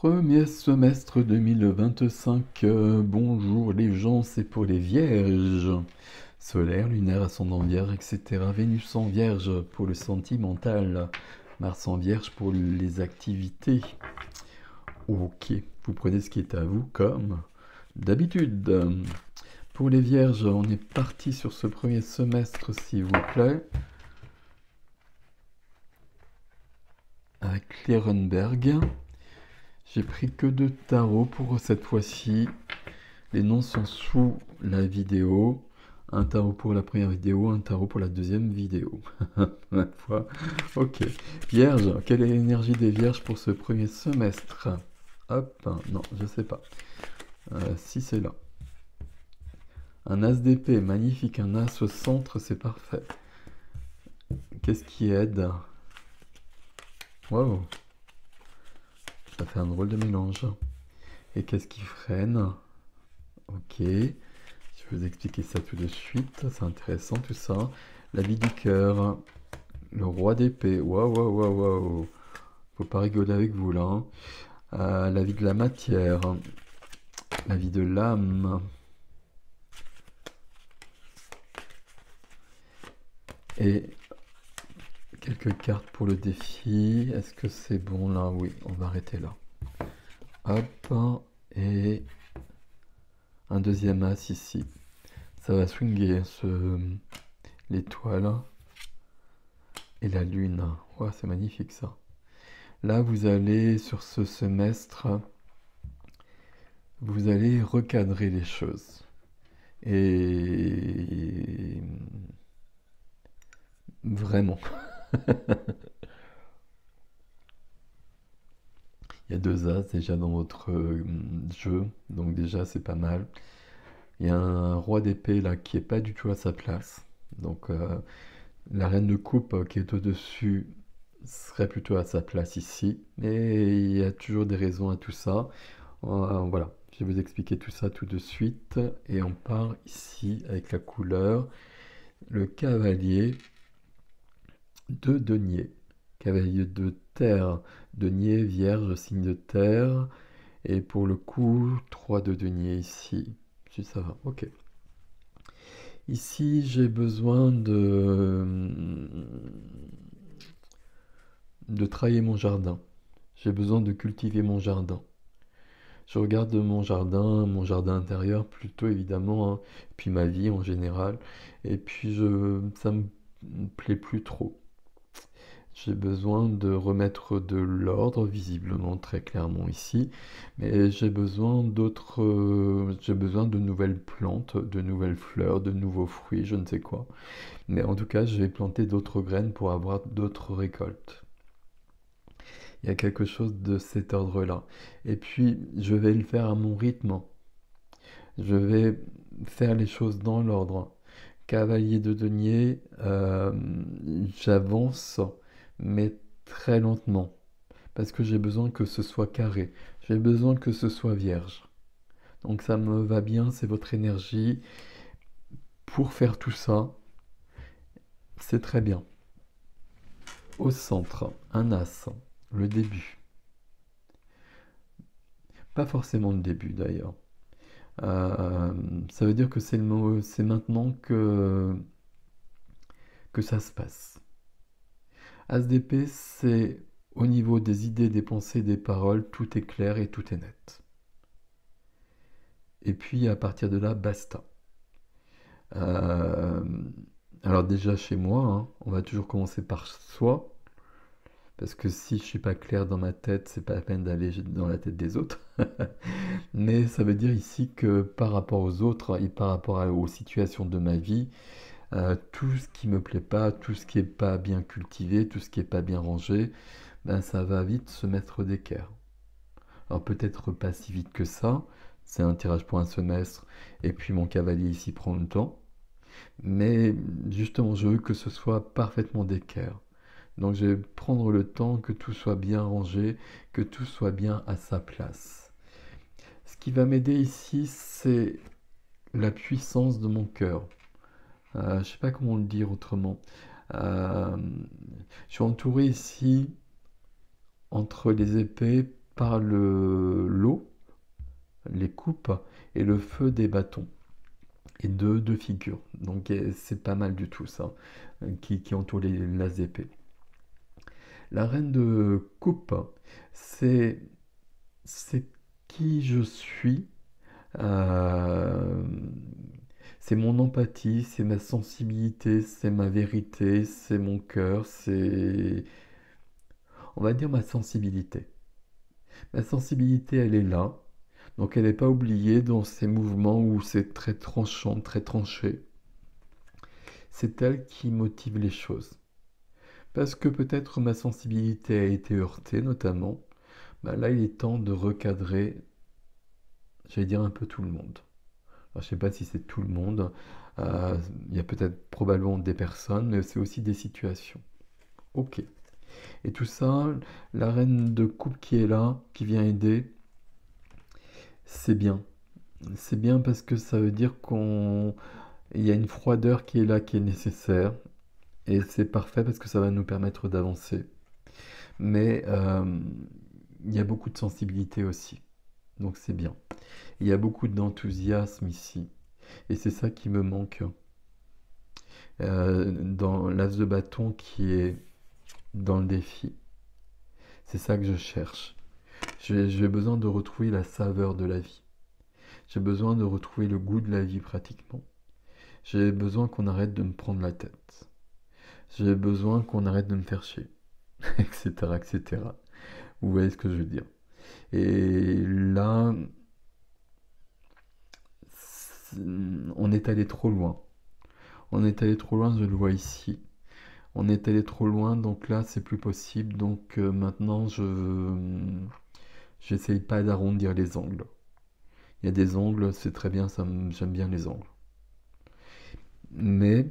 Premier semestre 2025, bonjour les gens, c'est pour les vierges. Solaire, lunaire, ascendant vierge, etc. Vénus en vierge pour le sentimental. Mars en vierge pour les activités. Ok, vous prenez ce qui est à vous comme d'habitude. Pour les vierges, on est parti sur ce premier semestre, s'il vous plaît. Avec Klerenberg. J'ai pris que 2 tarots pour cette fois-ci. Les noms sont sous la vidéo. Un tarot pour la première vidéo, un tarot pour la deuxième vidéo. Ma foi. Ok. Vierge, quelle est l'énergie des vierges pour ce premier semestre? Hop, non, je sais pas. Si c'est là. Un as d'épée, magnifique. Un as au centre, c'est parfait. Qu'est-ce qui aide? Wow. Ça fait un drôle de mélange. Et qu'est-ce qui freine? Ok. Je vais vous expliquer ça tout de suite. C'est intéressant tout ça. La vie du cœur. Le roi d'épée. Waouh, waouh, waouh, waouh. Faut pas rigoler avec vous là. La vie de la matière. La vie de l'âme. Et quelques cartes pour le défi. Est-ce que c'est bon là? Oui, on va arrêter là. Hop. Et un deuxième as ici. Ça va swinguer l'étoile. Et la lune. Wow, c'est magnifique ça. Là, vous allez, sur ce semestre, vous allez recadrer les choses. Et vraiment. Il y a 2 as déjà dans votre jeu, donc déjà c'est pas mal. Il y a un roi d'épée là qui est pas du tout à sa place. Donc la reine de coupe qui est au-dessus serait plutôt à sa place ici. Mais il y a toujours des raisons à tout ça. Voilà, je vais vous expliquer tout ça tout de suite. Et on part ici avec la couleur. Le cavalier de denier. Cavalier de terre, denier, vierge, signe de terre. Et pour le coup, 3 de denier ici. Si ça va, ok. Ici, j'ai besoin de travailler mon jardin. J'ai besoin de cultiver mon jardin. Je regarde mon jardin intérieur plutôt évidemment, hein, puis ma vie en général. Et puis ça me plaît plus trop. J'ai besoin de remettre de l'ordre, visiblement très clairement ici, mais j'ai besoin de nouvelles plantes, de nouvelles fleurs, de nouveaux fruits, je ne sais quoi. Mais en tout cas, je vais planter d'autres graines pour avoir d'autres récoltes. Il y a quelque chose de cet ordre-là. Et puis, je vais le faire à mon rythme. Je vais faire les choses dans l'ordre. Cavalier de denier, j'avance, mais très lentement. Parce que j'ai besoin que ce soit carré. J'ai besoin que ce soit vierge. Donc ça me va bien, c'est votre énergie. Pour faire tout ça, c'est très bien. Au centre, un as, le début. Pas forcément le début d'ailleurs. Ça veut dire que c'est maintenant que ça se passe. As d'épée, c'est au niveau des idées, des pensées, des paroles, tout est clair et tout est net. Et puis à partir de là, basta. Euh, alors déjà chez moi, hein, on va toujours commencer par soi, parce que si je suis pas clair dans ma tête, c'est pas la peine d'aller dans la tête des autres. Mais ça veut dire ici que par rapport aux autres et par rapport aux situations de ma vie, tout ce qui me plaît pas, tout ce qui est pas bien cultivé, tout ce qui est pas bien rangé, ben ça va vite se mettre d'équerre. Alors peut-être pas si vite que ça, c'est un tirage pour un semestre, et puis mon cavalier ici prend le temps, mais justement je veux que ce soit parfaitement d'équerre. Donc je vais prendre le temps que tout soit bien rangé, que tout soit bien à sa place. Ce qui va m'aider ici, c'est la puissance de mon cœur. Je ne sais pas comment le dire autrement. Je suis entouré ici, entre les épées, par l'eau, les coupes, et le feu des bâtons. Et deux figures. Donc c'est pas mal du tout ça, qui entoure l'as d'épée. La reine de coupe, c'est c'est qui je suis, euh, c'est mon empathie, c'est ma sensibilité, c'est ma vérité, c'est mon cœur, c'est, on va dire ma sensibilité. Ma sensibilité, elle est là, donc elle n'est pas oubliée dans ces mouvements où c'est très tranchant, très tranché. C'est elle qui motive les choses. Parce que peut-être ma sensibilité a été heurtée notamment, bah là il est temps de recadrer, j'allais dire un peu tout le monde. Alors, je ne sais pas si c'est tout le monde, il y a peut-être probablement des personnes, mais c'est aussi des situations. Ok. Et tout ça, la reine de coupe qui est là, qui vient aider, c'est bien. C'est bien parce que ça veut dire il y a une froideur qui est là, qui est nécessaire. Et c'est parfait parce que ça va nous permettre d'avancer. Mais il y a beaucoup de sensibilité aussi. Donc c'est bien. Il y a beaucoup d'enthousiasme ici. Et c'est ça qui me manque dans l'as de bâton qui est dans le défi. C'est ça que je cherche. J'ai besoin de retrouver la saveur de la vie. J'ai besoin de retrouver le goût de la vie pratiquement. J'ai besoin qu'on arrête de me prendre la tête. J'ai besoin qu'on arrête de me faire chier, etc., etc. Vous voyez ce que je veux dire. Et là, on est allé trop loin. On est allé trop loin, je le vois ici. On est allé trop loin, donc là, c'est plus possible. Donc maintenant, j'essaye pas d'arrondir les angles. Il y a des angles, c'est très bien, j'aime bien les angles. Mais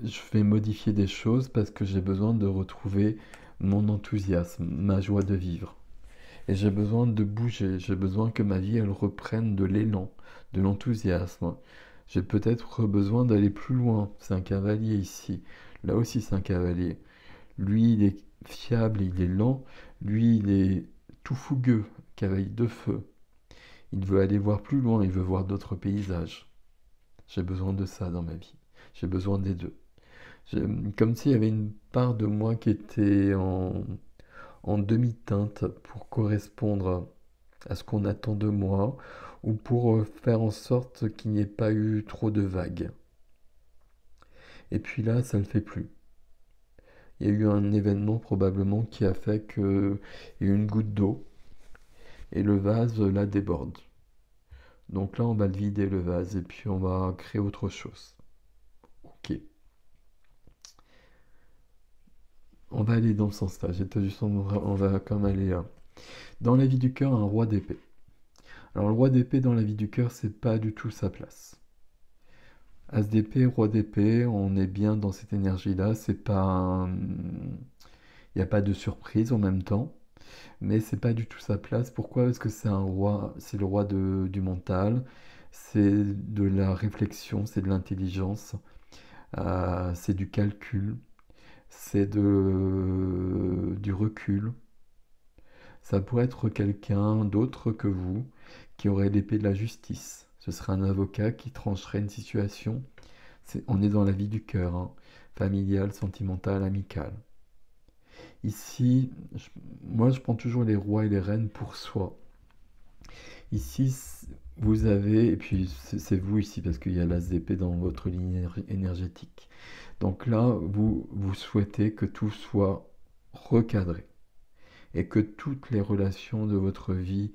je vais modifier des choses parce que j'ai besoin de retrouver mon enthousiasme, ma joie de vivre. Et j'ai besoin de bouger, j'ai besoin que ma vie, elle reprenne de l'élan, de l'enthousiasme. J'ai peut-être besoin d'aller plus loin. C'est un cavalier ici. Là aussi, c'est un cavalier. Lui, il est fiable, il est lent. Lui, il est tout fougueux, cavalier de feu. Il veut aller voir plus loin, il veut voir d'autres paysages. J'ai besoin de ça dans ma vie. J'ai besoin des deux. Comme s'il y avait une part de moi qui était en demi-teinte pour correspondre à ce qu'on attend de moi ou pour faire en sorte qu'il n'y ait pas eu trop de vagues. Et puis là, ça ne le fait plus. Il y a eu un événement probablement qui a fait qu'il y a eu une goutte d'eau et le vase là déborde. Donc là, on va le vider le vase et puis on va créer autre chose. Ok. On va aller dans ce sens-là. On va quand même aller là. Dans la vie du cœur, un roi d'épée. Alors le roi d'épée dans la vie du cœur, c'est pas du tout sa place. As d'épée, roi d'épée, on est bien dans cette énergie-là. C'est pas, il n'y a pas de surprise en même temps, mais c'est pas du tout sa place. Pourquoi? Parce que c'est un roi, c'est le roi du mental, c'est de la réflexion, c'est de l'intelligence, c'est du calcul, c'est du recul. Ça pourrait être quelqu'un d'autre que vous qui aurait l'épée de la justice. Ce serait un avocat qui trancherait une situation. On est dans la vie du cœur, hein, familiale, sentimentale, amicale. Ici, moi je prends toujours les rois et les reines pour soi. Ici, vous avez, et puis c'est vous ici parce qu'il y a l'as d'épée dans votre ligne énergétique. Donc là, vous souhaitez que tout soit recadré et que toutes les relations de votre vie,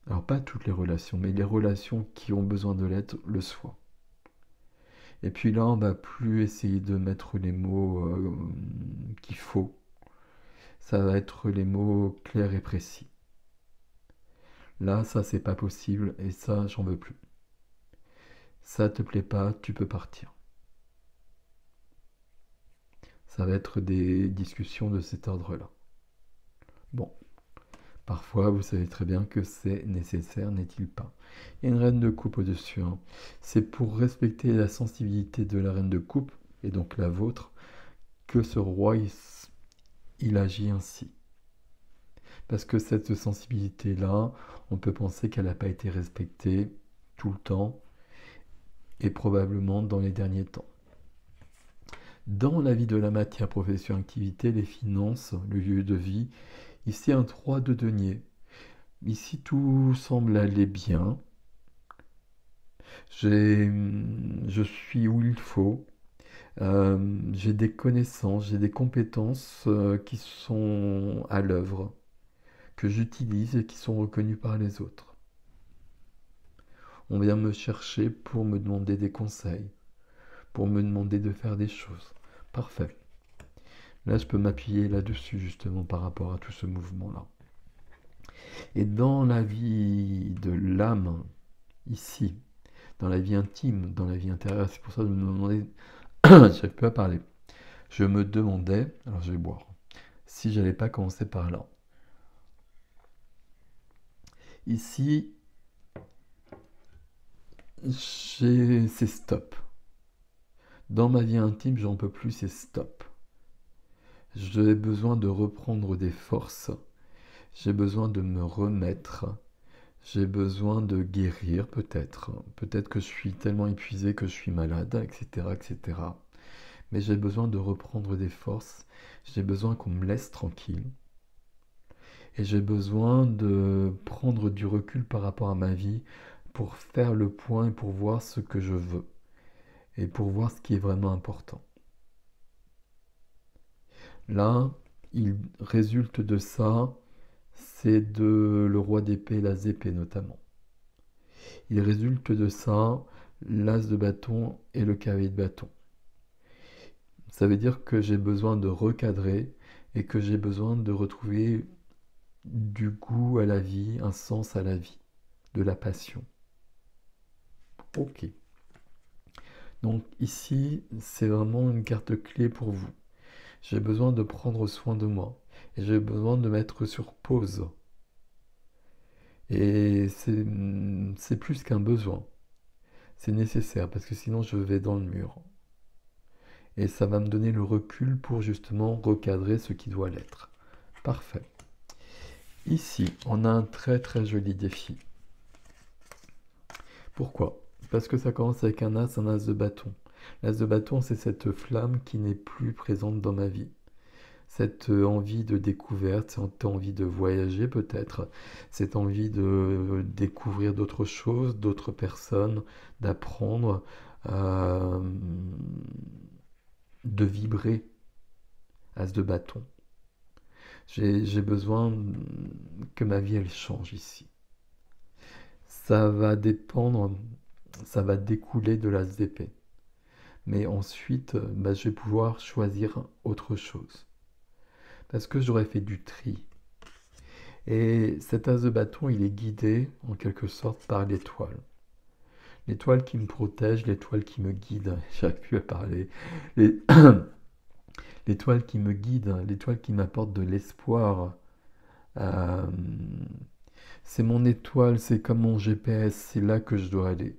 alors pas toutes les relations, mais les relations qui ont besoin de l'être, le soient. Et puis là, on va plus essayer de mettre les mots qu'il faut. Ça va être les mots clairs et précis. Là, ça, c'est pas possible et ça, j'en veux plus. Ça te plaît pas, tu peux partir. Ça va être des discussions de cet ordre-là. Bon, parfois, vous savez très bien que c'est nécessaire, n'est-il pas? Il y a une reine de coupe au-dessus, hein. C'est pour respecter la sensibilité de la reine de coupe, et donc la vôtre, que ce roi, il agit ainsi. Parce que cette sensibilité-là, on peut penser qu'elle n'a pas été respectée tout le temps et probablement dans les derniers temps. Dans la vie de la matière, profession, activité, les finances, le lieu de vie, ici un 3 de denier. Ici tout semble aller bien. Je suis où il faut. J'ai des connaissances, j'ai des compétences qui sont à l'œuvre, que j'utilise et qui sont reconnues par les autres. On vient me chercher pour me demander des conseils, pour me demander de faire des choses. Parfait. Là, je peux m'appuyer là-dessus justement par rapport à tout ce mouvement-là. Et dans la vie de l'âme, ici, dans la vie intime, dans la vie intérieure, c'est pour ça que je me demandais, j'arrive plus à parler, je me demandais, alors je vais boire, si j'allais pas commencer par là. Ici, c'est stop. Dans ma vie intime, j'en peux plus, c'est stop. J'ai besoin de reprendre des forces. J'ai besoin de me remettre. J'ai besoin de guérir peut-être. Peut-être que je suis tellement épuisé que je suis malade, etc., etc. Mais j'ai besoin de reprendre des forces. J'ai besoin qu'on me laisse tranquille. Et j'ai besoin de prendre du recul par rapport à ma vie pour faire le point et pour voir ce que je veux. Et pour voir ce qui est vraiment important. Là, il résulte de ça, c'est de le roi d'épée, l'as d'épée notamment. Il résulte de ça, l'as de bâton et le cavalier de bâton. Ça veut dire que j'ai besoin de recadrer et que j'ai besoin de retrouver du goût à la vie, un sens à la vie, de la passion. Ok. Donc ici, c'est vraiment une carte clé pour vous. J'ai besoin de prendre soin de moi. Et j'ai besoin de mettre sur pause. Et c'est plus qu'un besoin. C'est nécessaire parce que sinon je vais dans le mur. Et ça va me donner le recul pour justement recadrer ce qui doit l'être. Parfait. Ici, on a un très très joli défi. Pourquoi? Parce que ça commence avec un as de bâton. L'as de bâton, c'est cette flamme qui n'est plus présente dans ma vie. Cette envie de découverte, cette envie de voyager peut-être, cette envie de découvrir d'autres choses, d'autres personnes, d'apprendre, euh, de vibrer, as de bâton. J'ai besoin que ma vie elle change ici. Ça va dépendre, ça va découler de l'as d'épée. Mais ensuite, je vais pouvoir choisir autre chose. Parce que j'aurais fait du tri. Et cet as de bâton, il est guidé, en quelque sorte, par l'étoile. L'étoile qui me protège, l'étoile qui me guide. J'arrive plus à parler. L'étoile qui me guide, l'étoile qui m'apporte de l'espoir. Euh, c'est mon étoile, c'est comme mon GPS, c'est là que je dois aller.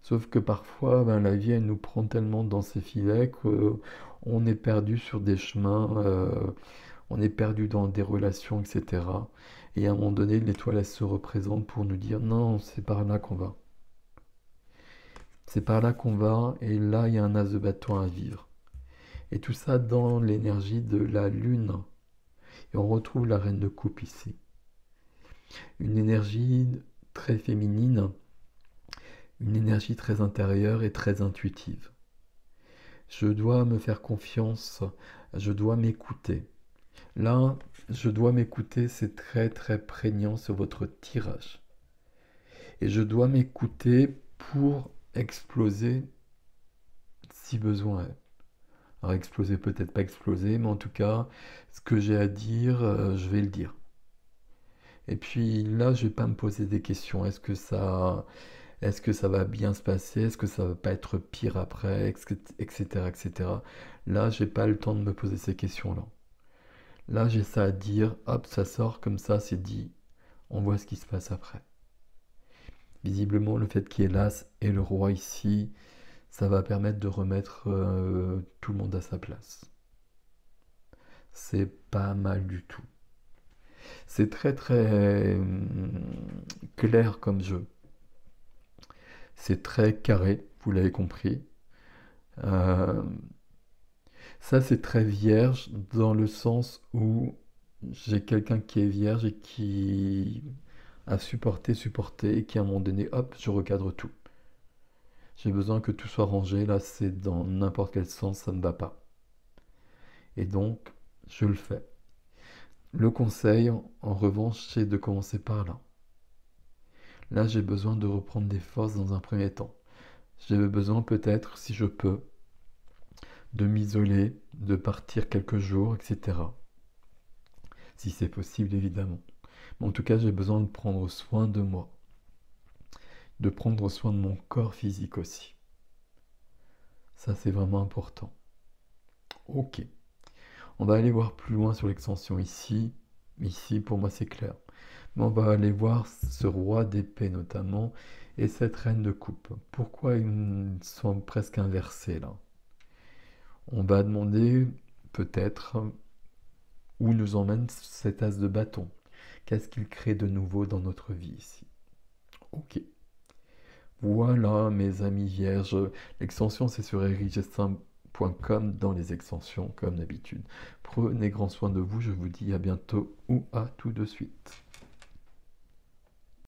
Sauf que parfois, la vie, elle nous prend tellement dans ses filets qu'on est perdu sur des chemins, on est perdu dans des relations, etc. Et à un moment donné, l'étoile, elle se représente pour nous dire, non, c'est par là qu'on va. C'est par là qu'on va, et là, il y a un as de bâton à vivre. Et tout ça dans l'énergie de la lune. Et on retrouve la reine de coupe ici. Une énergie très féminine, une énergie très intérieure et très intuitive. Je dois me faire confiance, je dois m'écouter. Là, je dois m'écouter, c'est très très prégnant sur votre tirage. Et je dois m'écouter pour exploser si besoin est. Alors exploser, peut-être pas exploser, mais en tout cas, ce que j'ai à dire, je vais le dire. Et puis là, je vais pas me poser des questions. Est-ce que ça va bien se passer? Est-ce que ça va pas être pire après? Etc., etc. Là, j'ai pas le temps de me poser ces questions-là. Là, j'ai ça à dire. Hop, ça sort comme ça, c'est dit. On voit ce qui se passe après. Visiblement, le fait qu'il y ait l'as et le roi ici, ça va permettre de remettre tout le monde à sa place. C'est pas mal du tout. C'est très très clair comme jeu. C'est très carré, vous l'avez compris. Euh, Ça, c'est très vierge dans le sens où j'ai quelqu'un qui est vierge et qui a supporté, et qui à un moment donné, hop, je recadre tout. J'ai besoin que tout soit rangé, là, c'est dans n'importe quel sens, ça ne va pas. Et donc, je le fais. Le conseil, en revanche, c'est de commencer par là. Là, j'ai besoin de reprendre des forces dans un premier temps. J'ai besoin peut-être, si je peux, de m'isoler, de partir quelques jours, etc. Si c'est possible, évidemment. Mais en tout cas, j'ai besoin de prendre soin de moi, de prendre soin de mon corps physique aussi. Ça, c'est vraiment important. Ok. On va aller voir plus loin sur l'extension ici. Ici, pour moi, c'est clair. Mais on va aller voir ce roi d'épée notamment et cette reine de coupe. Pourquoi ils sont presque inversés là? On va demander peut-être où nous emmène cet as de bâton. Qu'est-ce qu'il crée de nouveau dans notre vie ici? Ok. Voilà mes amis vierges. L'extension c'est sur erigestin.com dans les extensions comme d'habitude. Prenez grand soin de vous, je vous dis à bientôt ou à tout de suite.